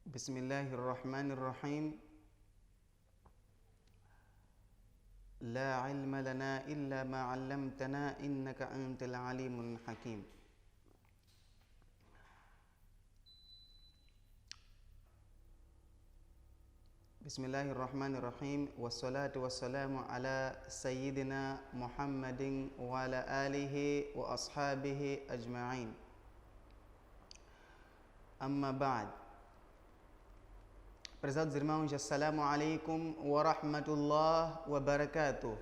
بسم الله الرحمن الرحيم لا علم لنا إلا ما علمتنا إنك أنت العليم الحكيم. بسم الله الرحمن الرحيم والصلاة والسلام على سيدنا محمد وعلى آله وأصحابه أجمعين. أما بعد. Prezados irmãos, assalamu alaikum wa rahmatullah wa barakatuh.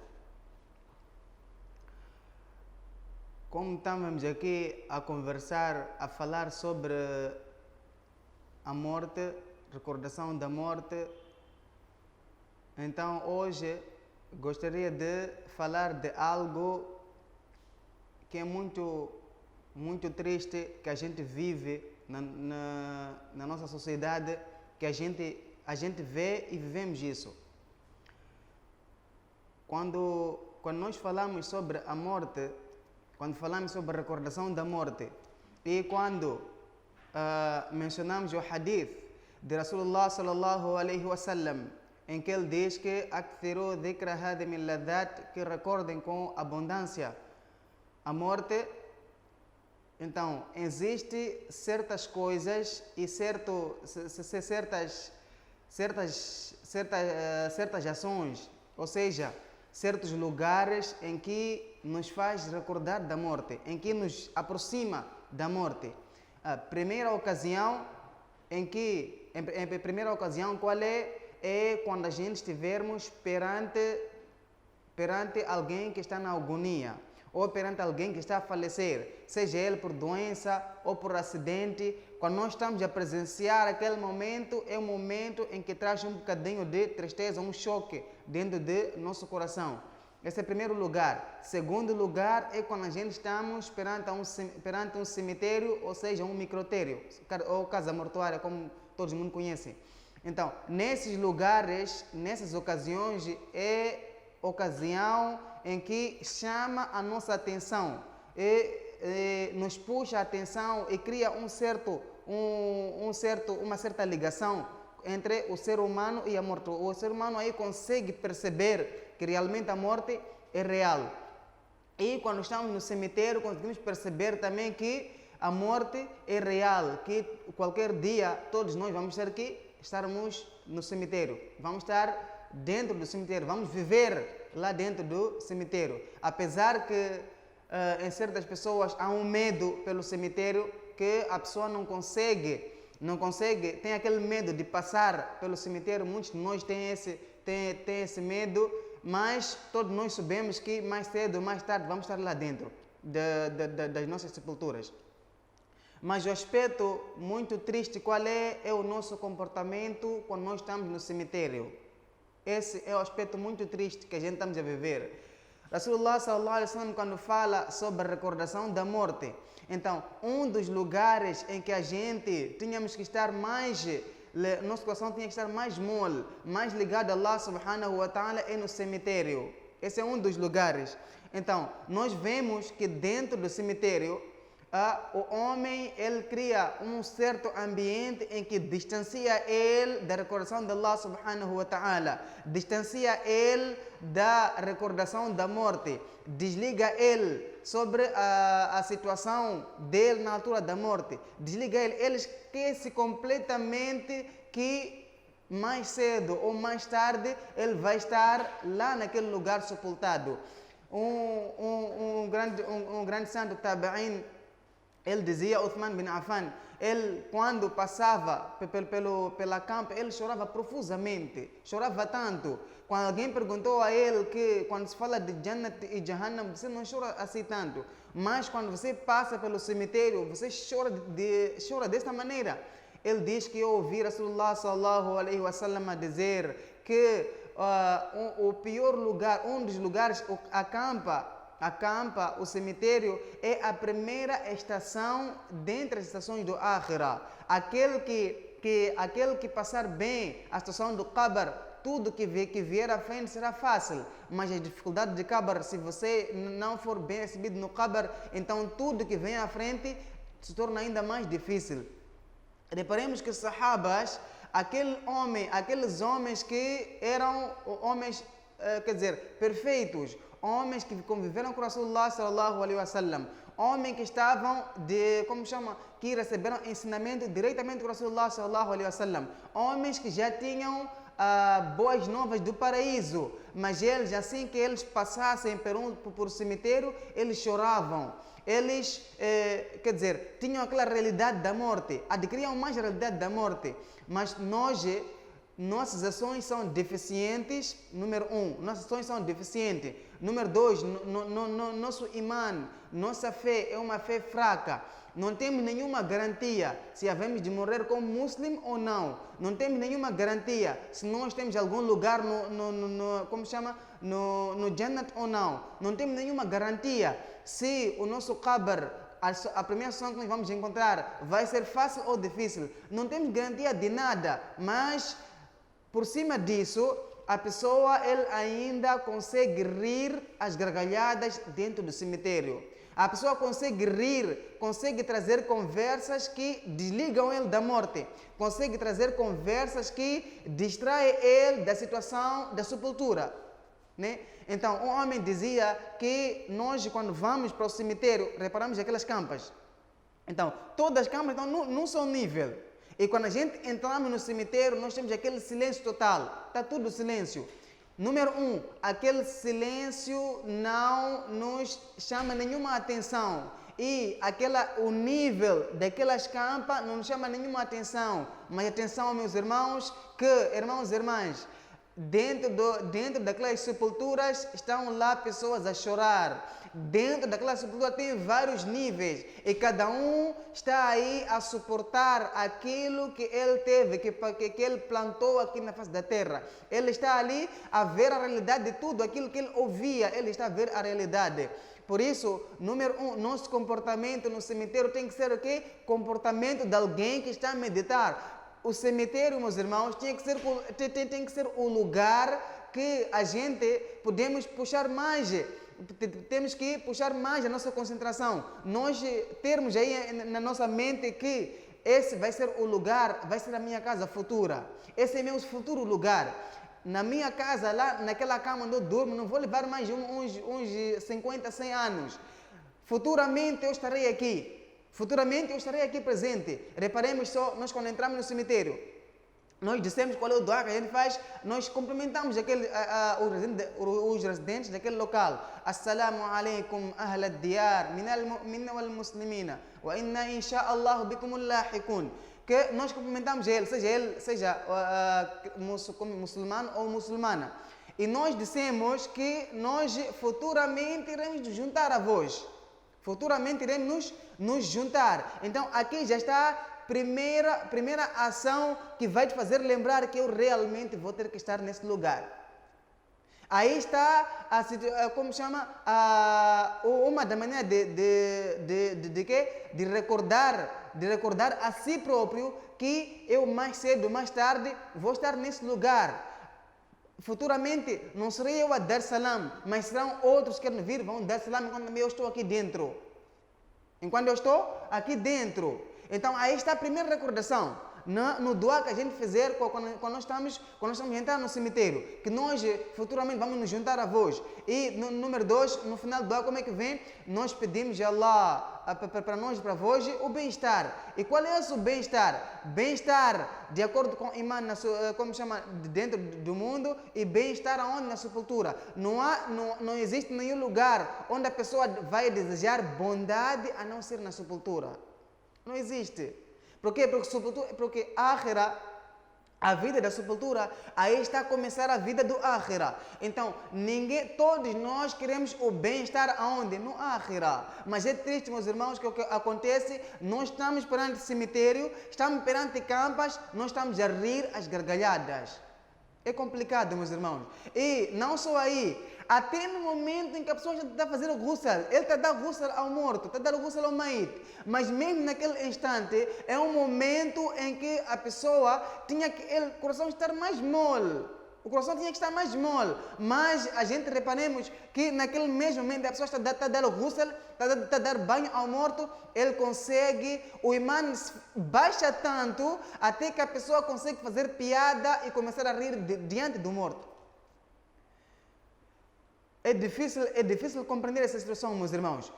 Como estamos aqui a conversar, a falar sobre a morte, recordação da morte, então hoje gostaria de falar de algo que é muito triste, que a gente vive na nossa sociedade, que a gente vê e vivemos isso. Quando nós falamos sobre a morte, quando falamos sobre a recordação da morte, e quando mencionamos o hadith de Rasulullah sallallahu alaihi wasallam, em que ele diz que akthiru dhikra hadi min ladhat, que recordem com abundância a morte. Então, existem certas coisas e certas ações, ou seja, certos lugares em que nos faz recordar da morte, em que nos aproxima da morte. A primeira ocasião qual é? É quando a gente estivermos perante alguém que está na agonia, ou perante alguém que está a falecer, seja ele por doença ou por acidente. Quando nós estamos a presenciar aquele momento, é um momento em que traz um bocadinho de tristeza, um choque dentro de nosso coração. Esse é o primeiro lugar. Segundo lugar é quando a gente estamos perante um cemitério, ou seja, um microtério, ou casa mortuária, como todo mundo conhece. Então, nesses lugares, nessas ocasiões, é ocasião em que chama a nossa atenção e nos puxa a atenção e cria uma certa ligação entre o ser humano e a morte. O ser humano aí consegue perceber que realmente a morte é real. E quando estamos no cemitério, conseguimos perceber também que a morte é real, que qualquer dia todos nós vamos estarmos no cemitério, vamos estar dentro do cemitério, vamos viver lá dentro do cemitério. Apesar que em certas pessoas há um medo pelo cemitério, que a pessoa não consegue, tem aquele medo de passar pelo cemitério. Muitos de nós têm esse medo, mas todos nós sabemos que mais cedo ou mais tarde vamos estar lá dentro das nossas sepulturas. Mas o aspecto muito triste qual é? É o nosso comportamento quando nós estamos no cemitério. Esse é o aspecto muito triste que a gente estamos a viver. Rasulullah sallallahu alaihi wasallam, quando fala sobre a recordação da morte, então um dos lugares em que a gente tínhamos que estar mais, nosso coração tinha que estar mais mole, mais ligado a Allah subhanahu wa ta'ala, é no cemitério. Esse é um dos lugares. Então, nós vemos que dentro do cemitério, o homem, ele cria um certo ambiente em que distancia ele da recordação de Allah subhanahu wa ta'ala, distancia ele da recordação da morte, desliga ele sobre a situação dele na altura da morte, desliga ele esquece completamente que mais cedo ou mais tarde ele vai estar lá naquele lugar sepultado. Um grande santo tabi'in, ele dizia, Uthman bin Affan, ele quando passava pela campa, ele chorava profusamente, chorava tanto. Quando alguém perguntou a ele que quando se fala de Jannat e Jahannam, você não chora assim tanto, mas quando você passa pelo cemitério, você chora desta maneira. Ele diz que eu ouvi Rasulullah sallallahu alaihi wasallam dizer que o pior lugar, um dos lugares, a campa, o cemitério, é a primeira estação dentre as estações do Akhirah. Aquele que passar bem a estação do Qabr, tudo que vier à frente será fácil, mas a dificuldade de Qabr, se você não for bem recebido no Qabr, então tudo que vem à frente se torna ainda mais difícil. Reparemos que os sahabas, aqueles homens que eram homens, perfeitos, homens que conviveram com Rasulullah sallallahu alaihi wasallam, homens que estavam que receberam ensinamento diretamente do Rasulullah sallallahu alaihi wasallam, homens que já tinham boas novas do paraíso, mas eles, assim que eles passassem por cemitério, eles choravam. Eles, tinham aquela realidade da morte, adquiriam mais a realidade da morte, mas nossas ações são deficientes. Número 1, nossas ações são deficientes. Número 2, nosso imã, nossa fé é uma fé fraca. Não temos nenhuma garantia se havemos de morrer como muslim ou não. Não temos nenhuma garantia se nós temos algum lugar no Jannat ou não. Não temos nenhuma garantia se o nosso qabr, a primeira sessão que nós vamos encontrar, vai ser fácil ou difícil. Não temos garantia de nada, mas por cima disso, a pessoa ainda consegue rir as gargalhadas dentro do cemitério. A pessoa consegue rir, consegue trazer conversas que desligam ele da morte, consegue trazer conversas que distraem ele da situação da sepultura, né? Então, um homem dizia que nós, quando vamos para o cemitério, reparamos aquelas campas. Então, todas as campas estão num só nível. E quando a gente entramos no cemitério, nós temos aquele silêncio total. Está tudo silêncio. Número 1, aquele silêncio não nos chama nenhuma atenção. E o nível daquelas campas não nos chama nenhuma atenção. Mas atenção, meus irmãos, irmãos e irmãs, dentro daquelas sepulturas estão lá pessoas a chorar. Dentro daquela sepultura tem vários níveis e cada um está aí a suportar aquilo que ele teve, que ele plantou aqui na face da terra. Ele está ali a ver a realidade de tudo, aquilo que ele ouvia, ele está a ver a realidade. Por isso, número 1, nosso comportamento no cemitério tem que ser o quê? Comportamento de alguém que está a meditar. O cemitério, meus irmãos, tem que ser o lugar que a gente podemos puxar mais. Temos que puxar mais a nossa concentração. Nós termos aí na nossa mente que esse vai ser o lugar, vai ser a minha casa futura. Esse é meu futuro lugar. Na minha casa, lá naquela cama onde eu durmo, não vou levar mais uns 50, 100 anos. Futuramente eu estarei aqui. Futuramente eu estarei aqui presente. Reparemos só, nós quando entramos no cemitério, nós dissemos qual é o dua que a gente faz, nós cumprimentamos os residentes daquele local. Assalamu alaikum ahla diyar minna wal muslimina wa inna insha'Allah bikumul lahiqun. Que nós cumprimentamos ele, seja muçulmano ou muçulmana. E nós dissemos que nós futuramente iremos nos juntar a vós. Futuramente iremos nos juntar. Então aqui já está primeira ação que vai te fazer lembrar que eu realmente vou ter que estar nesse lugar. Aí está uma da maneira de recordar a si próprio que eu mais cedo, mais tarde vou estar nesse lugar. Futuramente não serei eu a dar salam, mas serão outros que querem vir, vão dar salam enquanto eu estou aqui dentro. Enquanto eu estou aqui dentro. Então, aí está a primeira recordação, no dua que a gente fizer quando nós estamos a entrar no cemitério, que nós futuramente vamos nos juntar a vós. E número 2, no final do dua, como é que vem? Nós pedimos a Allah para nós, para vós, o bem-estar. E qual é esse bem-estar? Bem-estar de acordo com o imã, dentro do mundo, e bem-estar aonde? Na sepultura. Não existe nenhum lugar onde a pessoa vai desejar bondade a não ser na sepultura. Não existe. Por quê? Porque Akhira, a vida da sepultura, aí está a começar a vida do Akhira. Então, todos nós queremos o bem-estar aonde? No Akhira. Mas é triste, meus irmãos, que o que acontece, nós estamos perante cemitério, estamos perante campas, nós estamos a rir as gargalhadas. É complicado, meus irmãos. E não só aí, até no momento em que a pessoa já está fazendo ghusl, ele está dando ghusl ao morto, está dando ghusl ao maít. Mas mesmo naquele instante, é um momento em que a pessoa tinha que o coração estar mais mole. O coração tinha que estar mais mole. Mas a gente reparemos que naquele mesmo momento a pessoa está a dar o ghusl, está a dar banho ao morto, ele consegue, o imã baixa tanto até que a pessoa consegue fazer piada e começar a rir diante do morto. É difícil compreender essa situação, meus irmãos.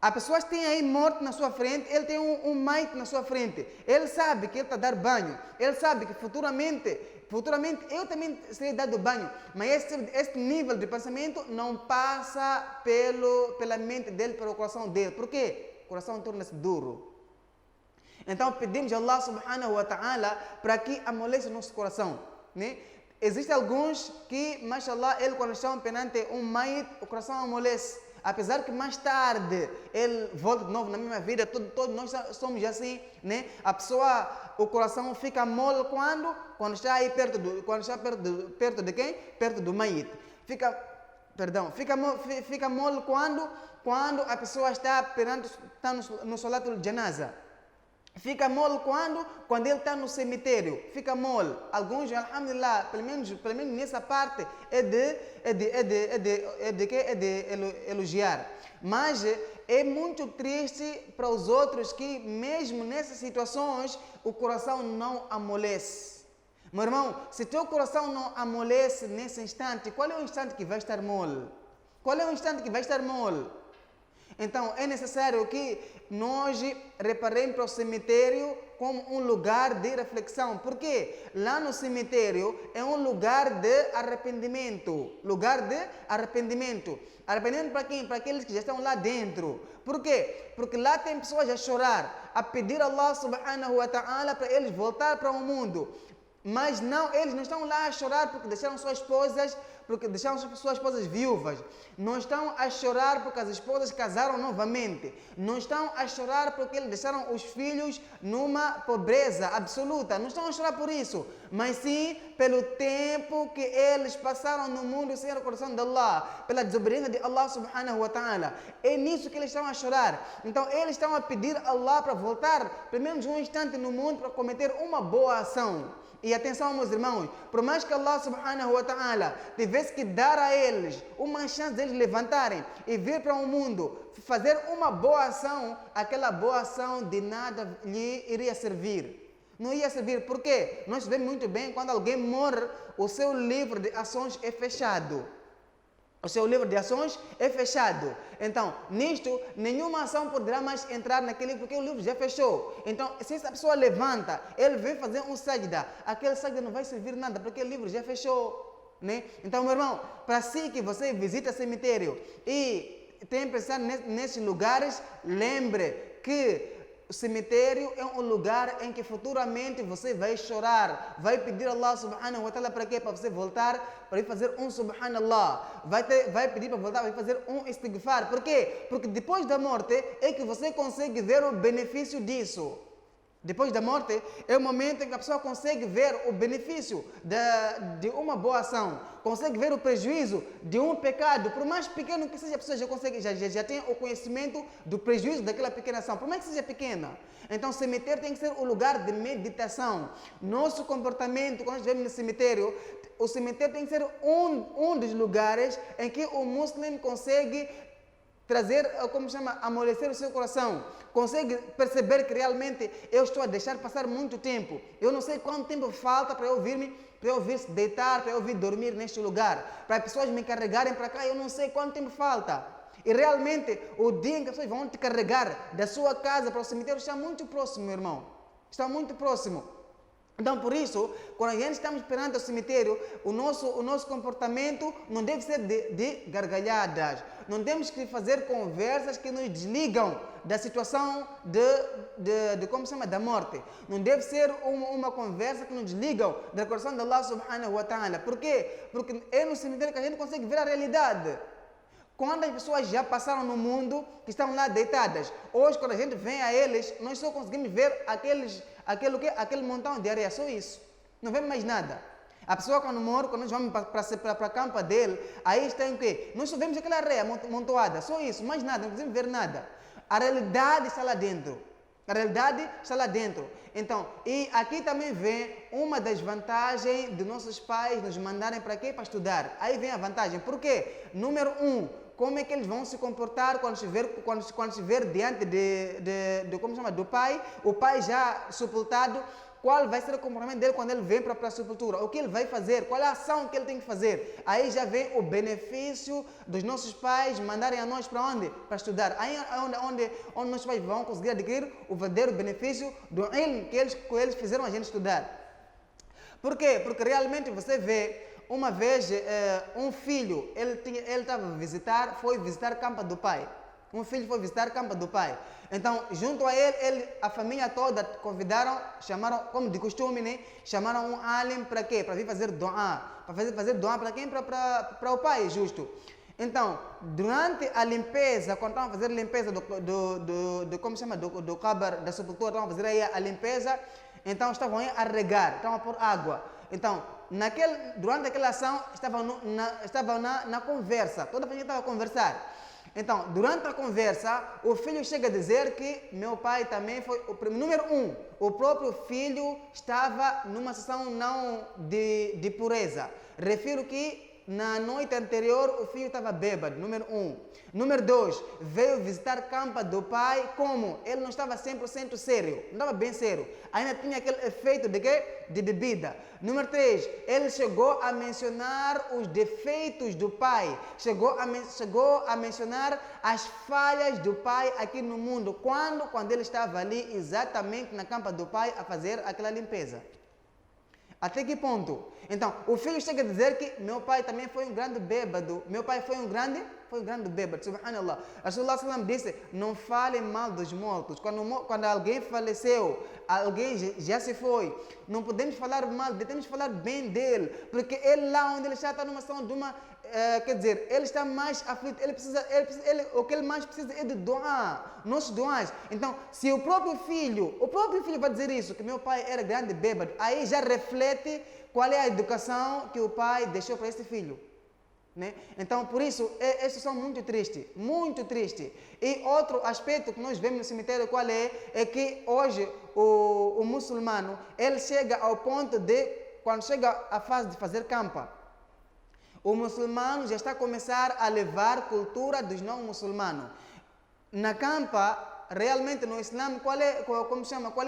A pessoa tem aí morto na sua frente, ele tem um mate na sua frente. Ele sabe que ele está a dar banho. Ele sabe que futuramente eu também serei dado banho. Mas este nível de pensamento não passa pela mente dele, pelo coração dele. Por quê? O coração torna-se duro. Então pedimos a Allah subhanahu wa ta'ala para que amoleça o nosso coração, né? Existem alguns que, mashallah, ele quando estão perante um mãe, o coração amolece. Apesar que mais tarde ele volta de novo na mesma vida, todos nós somos assim, né? A pessoa, o coração fica mole quando está aí perto de quem? Perto do mãe. Fica mole quando a pessoa está no salatul janaza. Fica mole quando ele está no cemitério. Fica mole. Alguns, alhamdulillah, pelo menos nessa parte é de elogiar. Mas é muito triste para os outros que mesmo nessas situações o coração não amolece. Meu irmão, se teu coração não amolece nesse instante, qual é o instante que vai estar mole? Qual é o instante que vai estar mole? Então, é necessário que nós reparemos para o cemitério como um lugar de reflexão. Porque lá no cemitério é um lugar de arrependimento. Arrependimento para quem? Para aqueles que já estão lá dentro. Por quê? Porque lá tem pessoas a chorar, a pedir a Allah subhanahu wa ta'ala para eles voltar para o mundo. Mas não, eles não estão lá a chorar porque deixaram suas esposas viúvas. Não estão a chorar porque as esposas casaram novamente. Não estão a chorar porque eles deixaram os filhos numa pobreza absoluta. Não estão a chorar por isso. Mas sim pelo tempo que eles passaram no mundo sem o coração de Allah. Pela desobediência de Allah subhanahu wa ta'ala. É nisso que eles estão a chorar. Então eles estão a pedir a Allah para voltar pelo menos um instante no mundo para cometer uma boa ação. E atenção, meus irmãos, por mais que Allah subhanahu wa ta'ala tivesse que dar a eles uma chance de eles levantarem e vir para o mundo, fazer uma boa ação, aquela boa ação de nada lhe iria servir. Não ia servir, por quê? Nós sabemos muito bem, quando alguém morre, o seu livro de ações é fechado. O seu livro de ações é fechado. Então, nisto, nenhuma ação poderá mais entrar naquele livro, porque o livro já fechou. Então, se essa pessoa levanta, ele vem fazer um sajda, aquele sajda não vai servir nada, porque o livro já fechou, né? Então, meu irmão, para si que você visita cemitério e tem que pensar nesses lugares, lembre que o cemitério é um lugar em que futuramente você vai chorar, vai pedir a Allah subhanahu wa ta'ala para quê? Para você voltar, para ir fazer um subhanallah, vai pedir para voltar, vai fazer um istighfar. Por quê? Porque depois da morte é que você consegue ver o benefício disso. Depois da morte é o momento em que a pessoa consegue ver o benefício de uma boa ação, consegue ver o prejuízo de um pecado, por mais pequeno que seja, a pessoa já tem o conhecimento do prejuízo daquela pequena ação, por mais que seja pequena. Então, o cemitério tem que ser o lugar de meditação. Nosso comportamento, quando estivermos no cemitério, o cemitério tem que ser um dos lugares em que o muçulmano consegue trazer, amolecer o seu coração, consegue perceber que realmente eu estou a deixar passar muito tempo. Eu não sei quanto tempo falta para eu vir se deitar, para eu vir dormir neste lugar, para as pessoas me carregarem para cá, eu não sei quanto tempo falta. E realmente, o dia em que as pessoas vão te carregar da sua casa para o cemitério está muito próximo, meu irmão. Está muito próximo. Então, por isso, quando a gente estamos perante o cemitério, o nosso comportamento não deve ser de gargalhadas. Não temos que fazer conversas que nos desligam da situação da morte. Não deve ser uma conversa que nos desligam da coração de Allah subhanahu wa ta'ala. Por quê? Porque é no cemitério que a gente consegue ver a realidade. Quando as pessoas já passaram no mundo, que estão lá deitadas, hoje quando a gente vem a eles, nós só conseguimos ver aquele montão de areia, só isso. Não vemos mais nada. A pessoa quando morre, quando nós vamos para a campa dele, aí está em quê? Nós só vemos aquela areia montoada, só isso, mais nada, não conseguimos ver nada. A realidade está lá dentro. A realidade está lá dentro. Então, e aqui também vem uma das vantagens de nossos pais nos mandarem para quê? Para estudar. Aí vem a vantagem. Por quê? Número 1, como é que eles vão se comportar quando estiver diante como chama, do pai, o pai já sepultado, qual vai ser o comportamento dele quando ele vem para a sepultura, o que ele vai fazer, qual é a ação que ele tem que fazer. Aí já vem o benefício dos nossos pais mandarem a nós para onde? Para estudar. Aí onde nossos pais vão conseguir adquirir o verdadeiro benefício do ilm que eles fizeram a gente estudar. Por quê? Porque realmente você vê, uma vez um filho, foi visitar a campa do pai. Um filho foi visitar a campa do pai. Então, junto a ele, a família toda convidaram, chamaram, como de costume, né? Chamaram um alim para quê? Para vir fazer doa. Para fazer doa para quem? Para o pai, justo. Então, durante a limpeza, quando estavam a fazer a limpeza como chama? Do cabar, da sepultura, estavam a fazer aí a limpeza, então estavam aí a regar, estavam a pôr água. Então, durante aquela ação, estavam na conversa, toda a família estava a conversar. Então, durante a conversa, o filho chega a dizer que meu pai também foi número 1. O próprio filho estava numa situação não de pureza. Refiro que na noite anterior o filho estava bêbado, número 1. Número 2, veio visitar a campa do pai, como? Ele não estava 100% sério, não estava bem sério. Ainda tinha aquele efeito de quê? De bebida. Número 3, ele chegou a mencionar os defeitos do pai. Chegou a mencionar as falhas do pai aqui no mundo. Quando ele estava ali exatamente na campa do pai a fazer aquela limpeza. Até que ponto? Então, o filho chega a dizer que meu pai também foi um grande bêbado. Meu pai foi um grande bêbado. Subhanallah. Rasulullah sallam disse, não fale mal dos mortos. Quando alguém faleceu, alguém já se foi, não podemos falar mal dele, temos que falar bem dele. Porque ele lá onde ele está numa situação de uma... quer dizer, ele está mais aflito, o que ele mais precisa é de doar, nossos doais. Então, se o próprio filho vai dizer isso, que meu pai era grande bêbado, aí já reflete qual é a educação que o pai deixou para esse filho. Né? Então, por isso, esses são muito tristes, muito tristes. E outro aspecto que nós vemos no cemitério, qual é? É que hoje o muçulmano, ele chega ao ponto de, quando chega a fase de fazer campa, o muçulmano já está a começar a levar cultura dos não muçulmanos. Na campa, realmente no Islã, qual é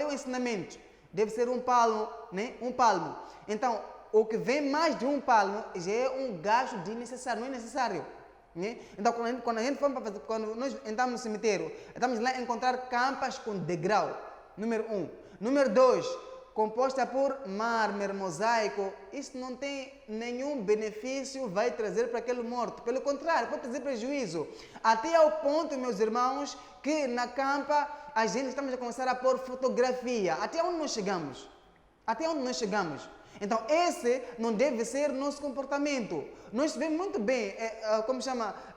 o ensinamento? Deve ser um palmo, né? Um palmo. Então, o que vem mais de um palmo já é um gasto desnecessário, não é necessário. Né? Então, quando nós entramos no cemitério, estamos lá a encontrar campas com degrau, número 1. Número 2, composta por mármore, mosaico, isso não tem nenhum benefício, vai trazer para aquele morto. Pelo contrário, pode trazer prejuízo. Até ao ponto, meus irmãos, que na campa a gente estamos a começar a pôr fotografia. Até onde nós chegamos? Até onde nós chegamos? Então, esse não deve ser nosso comportamento. Nós sabemos muito bem,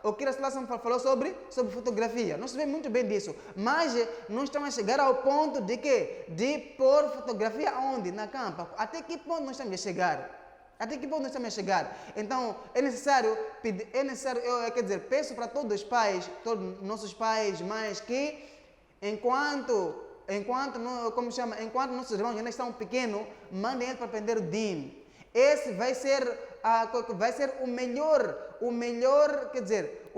o que a Rasulullah falou sobre fotografia. Nós sabemos muito bem disso. Mas nós estamos a chegar ao ponto de quê? De pôr fotografia onde? Na campa. Até que ponto nós estamos a chegar? Até que ponto nós estamos a chegar? Então, é necessário, peço para todos os pais, todos nossos pais, mães, que enquanto nossos irmãos ainda estão pequenos, mandem eles para aprender o Din. Esse vai ser o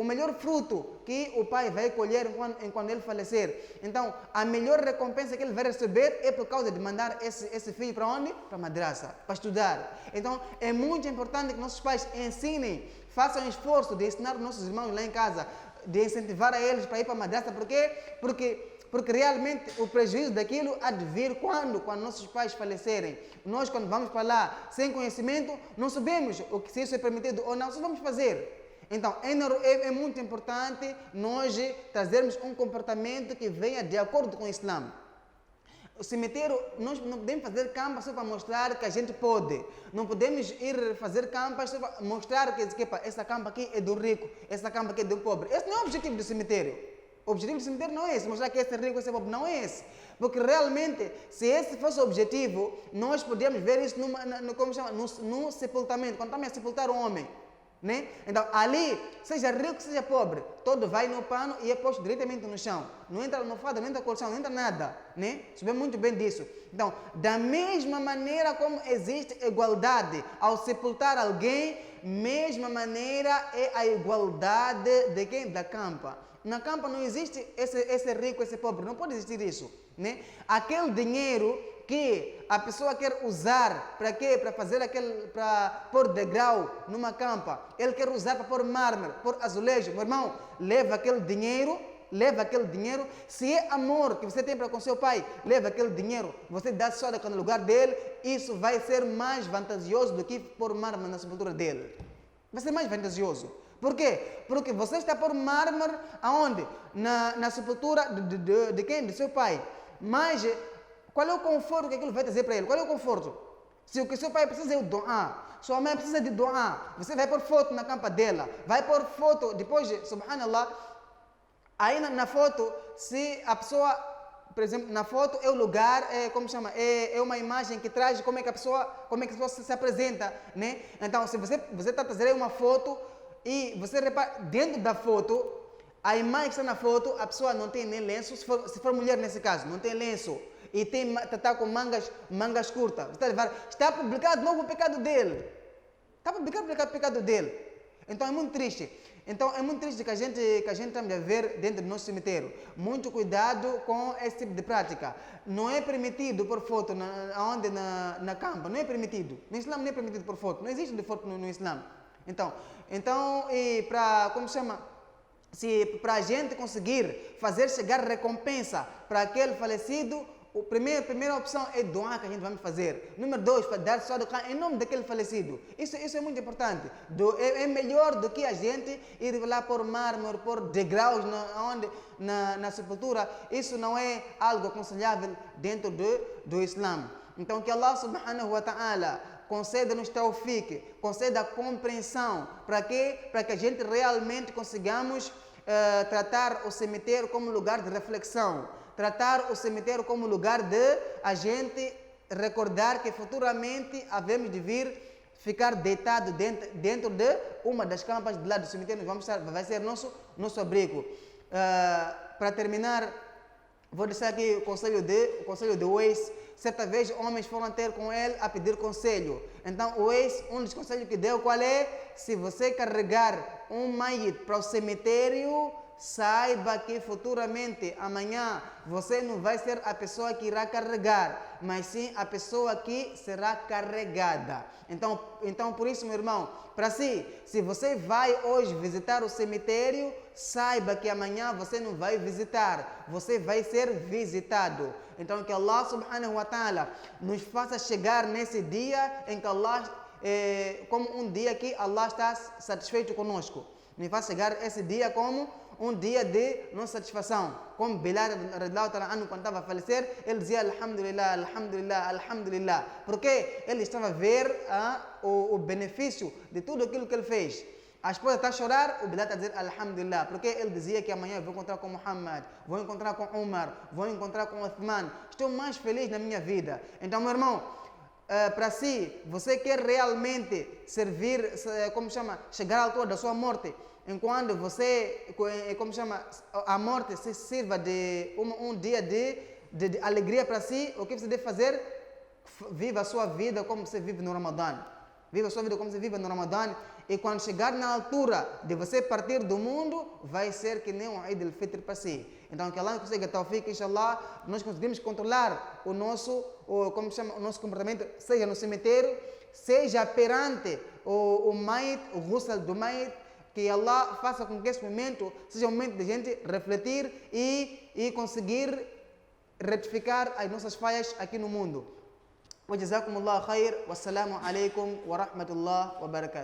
melhor fruto que o pai vai colher enquanto ele falecer. Então, a melhor recompensa que ele vai receber é por causa de mandar esse filho para onde? Para a madraça, para estudar. Então, é muito importante que nossos pais ensinem, façam esforço de ensinar os nossos irmãos lá em casa, de incentivar a eles para ir para a madraça. Por quê? Porque realmente o prejuízo daquilo há de vir quando nossos pais falecerem. Nós, quando vamos para lá sem conhecimento, não sabemos se isso é permitido ou não, só vamos fazer. Então, é muito importante nós trazermos um comportamento que venha de acordo com o Islã. O cemitério, nós não podemos fazer campas só para mostrar que a gente pode. Não podemos ir fazer campas só para mostrar que essa campa aqui é do rico, essa campa aqui é do pobre. Esse não é o objetivo do cemitério. O objetivo do cemitério não é esse, mostrar que esse é rico, esse é pobre, não é esse. Porque realmente, se esse fosse o objetivo, nós podíamos ver isso no sepultamento, quando estamos a sepultar um homem. Né? Então, ali, seja rico, seja pobre, todo vai no pano e é posto diretamente no chão. Não entra almofada, não entra colchão, não entra nada. Né? Sabemos muito bem disso. Então, da mesma maneira como existe igualdade ao sepultar alguém, mesma maneira é a igualdade de quem? Da campa. Na campa não existe esse rico, esse pobre, não pode existir isso. Né? Aquele dinheiro que a pessoa quer usar para quê? Para fazer para pôr degrau numa campa. Ele quer usar para pôr mármore, pôr azulejo. Meu irmão, leva aquele dinheiro. Se é amor que você tem para com seu pai, leva aquele dinheiro. Você dá só no lugar dele. Isso vai ser mais vantajoso do que pôr mármore na sepultura dele. Vai ser mais vantajoso. Por quê? Porque você está por mármore aonde? Na sepultura de quem? De seu pai. Mas qual é o conforto que aquilo vai trazer para ele? Qual é o conforto? Se o que seu pai precisa é o doar, sua mãe precisa de doar, você vai pôr foto na campa dela, vai pôr foto, depois, subhanallah, aí na foto, se a pessoa, por exemplo, na foto é o lugar, como chama? É uma imagem que traz como é que a pessoa se apresenta, né? Então, se você está trazendo uma foto e você repara, dentro da foto, a imagem que está na foto, a pessoa não tem nem lenço, se for mulher nesse caso, não tem lenço. E está com mangas curtas. Está publicado de novo o pecado dele. Está publicado o pecado dele. Então é muito triste. Então é muito triste que a gente está a ver dentro do nosso cemitério. Muito cuidado com esse tipo de prática. Não é permitido pôr foto na campa. Não é permitido. No Islã não é permitido pôr foto. Não existe de foto no Islã. Então e para, como chama? Se para a gente conseguir fazer chegar recompensa para aquele falecido, a primeira opção é doar que a gente vai fazer. Número 2, para dar só em nome daquele falecido. Isso é muito importante. É melhor do que a gente ir lá por mármore, por degraus na sepultura. Isso não é algo aconselhável dentro do Islã. Então que Allah subhanahu wa ta'ala conceda-nos tawfiq, conceda a compreensão. Para quê? Para que a gente realmente consigamos tratar o cemitério como lugar de reflexão. Tratar o cemitério como lugar de a gente recordar que futuramente havemos de vir ficar deitado dentro de uma das campas do lado do cemitério. Vai ser nosso abrigo. Para terminar, vou deixar aqui o conselho de Waze. Certa vez homens foram ter com ele a pedir conselho. Então o Waze, um dos conselhos que deu, qual é? Se você carregar um mayit para o cemitério, saiba que futuramente, amanhã, você não vai ser a pessoa que irá carregar, mas sim a pessoa que será carregada. Então por isso, meu irmão, para si, se você vai hoje visitar o cemitério, saiba que amanhã você não vai visitar, você vai ser visitado. Então que Allah subhanahu wa ta'ala nos faça chegar nesse dia em que Allah, como um dia que Allah está satisfeito conosco. Nos faça chegar esse dia como um dia de nossa satisfação. Como Bilal, quando estava a falecer, ele dizia Alhamdulillah, Alhamdulillah, Alhamdulillah. Porque ele estava a ver o benefício de tudo aquilo que ele fez. A esposa está a chorar, o Bilal está a dizer Alhamdulillah. Porque ele dizia que amanhã eu vou encontrar com Muhammad, vou encontrar com Umar, vou encontrar com Uthman. Estou mais feliz na minha vida. Então, meu irmão, para si, você quer realmente servir, chegar à altura da sua morte, enquanto você, a morte se sirva de um dia de alegria para si, o que você deve fazer? Viva a sua vida como você vive no Ramadã. Viva a sua vida como você vive no Ramadã. E quando chegar na altura de você partir do mundo, vai ser que nem um Eid al-Fitr para si. Então, que Allah consiga tawfiq, inshallah, nós conseguimos controlar o nosso comportamento, seja no cemitério, seja perante o Mayit, o ghusl do Mayit. Que Allah faça com que esse momento seja um momento de gente refletir e conseguir retificar as nossas falhas aqui no mundo. Wa jazakumullahu khair. Wassalamu alaikum wa rahmatullah wa barakatuh.